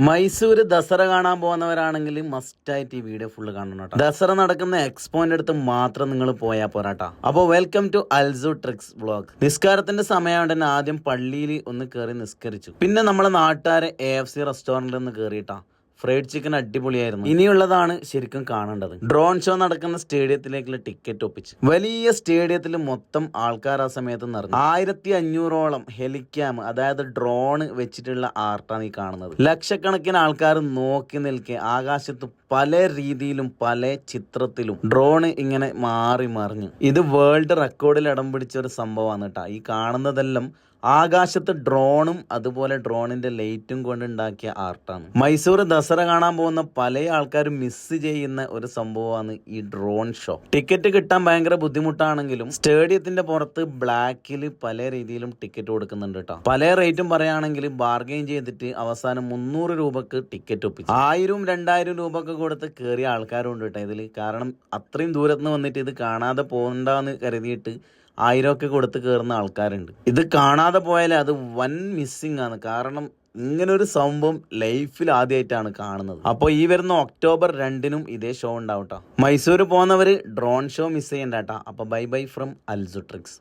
മൈസൂര് ദസറ കാണാൻ പോകുന്നവരാണെങ്കിൽ മസ്റ്റായിട്ട് ഈ വീഡിയോ ഫുള്ള് കാണണം കേട്ടോ. ദസറ നടക്കുന്ന എക്സ്പോന്റെ അടുത്ത് മാത്രം നിങ്ങൾ പോയാൽ പോരാട്ടോ. അപ്പോൾ welcome to Alsu tricks vlog. നിസ്കാരത്തിന്റെ സമയമായിട്ട് തന്നെ ആദ്യം പള്ളിയിൽ ഒന്ന് കയറി നിസ്കരിച്ചു. പിന്നെ നമ്മളെ നാട്ടുകാരെ AFC റെസ്റ്റോറന്റിൽ ഒന്ന് കയറിയിട്ടാ. ഫ്രൈഡ് ചിക്കൻ അടിപൊളിയായിരുന്നു. ഇനിയുള്ളതാണ് ശരിക്കും കാണേണ്ടത്. ഡ്രോൺ ഷോ നടക്കുന്ന സ്റ്റേഡിയത്തിലേക്കുള്ള ടിക്കറ്റ് ഒപ്പിച്ച് വലിയ സ്റ്റേഡിയത്തിൽ മൊത്തം ആൾക്കാർ ആ സമയത്ത് നിറഞ്ഞു. 1500ഓളം ഹെലിക്യാം, അതായത് ഡ്രോൺ വെച്ചിട്ടുള്ള ആർട്ടാണ് ഈ കാണുന്നത്. ലക്ഷക്കണക്കിന് ആൾക്കാർ നോക്കി നിൽക്കെ ആകാശത്ത് പല രീതിയിലും പല ചിത്രത്തിലും ഡ്രോൺ ഇങ്ങനെ മാറി മറിഞ്ഞു. ഇത് വേൾഡ് റെക്കോർഡിൽ ഇടം പിടിച്ച ഒരു സംഭവമാണ് കേട്ടോ. ഈ കാണുന്നതെല്ലാം ആകാശത്ത് ഡ്രോണും അതുപോലെ ഡ്രോണിന്റെ ലൈറ്റും കൊണ്ടുണ്ടാക്കിയ ആർട്ടാണ്. മൈസൂർ ദസറ കാണാൻ പോകുന്ന പല ആൾക്കാരും മിസ് ചെയ്യുന്ന ഒരു സംഭവമാണ് ഈ ഡ്രോൺ ഷോ. ടിക്കറ്റ് കിട്ടാൻ ഭയങ്കര ബുദ്ധിമുട്ടാണെങ്കിലും സ്റ്റേഡിയത്തിന്റെ പുറത്ത് ബ്ലാക്കിൽ പല രീതിയിലും ടിക്കറ്റ് കൊടുക്കുന്നുണ്ട് കേട്ടോ. പല റേറ്റും പറയുകയാണെങ്കിൽ ബാർഗെയിൻ ചെയ്തിട്ട് അവസാനം 300 രൂപക്ക് ടിക്കറ്റ് ഒപ്പിച്ചു. 1000-2000 രൂപക്ക് കൊടുത്ത് കയറിയ ആൾക്കാരുണ്ട് കേട്ടോ ഇതിൽ. കാരണം അത്രയും ദൂരത്തുനിന്ന് വന്നിട്ട് ഇത് കാണാതെ പോകണ്ടെന്ന് കരുതിയിട്ട് 1000 കൊടുത്ത് കയറുന്ന ആൾക്കാരുണ്ട്. ഇത് കാണാതെ പോയാൽ അത് വൻ മിസ്സിംഗ് ആണ്. കാരണം ഇങ്ങനൊരു സംഭവം ലൈഫിൽ ആദ്യമായിട്ടാണ് കാണുന്നത്. അപ്പോൾ ഈ വരുന്ന ഒക്ടോബർ 2-നും ഇതേ ഷോ ഉണ്ടാവും കേട്ടോ. മൈസൂർ പോകുന്നവർ ഡ്രോൺ ഷോ മിസ് ചെയ്യണ്ട കേട്ടോ. അപ്പോൾ bye bye from Alsu tricks.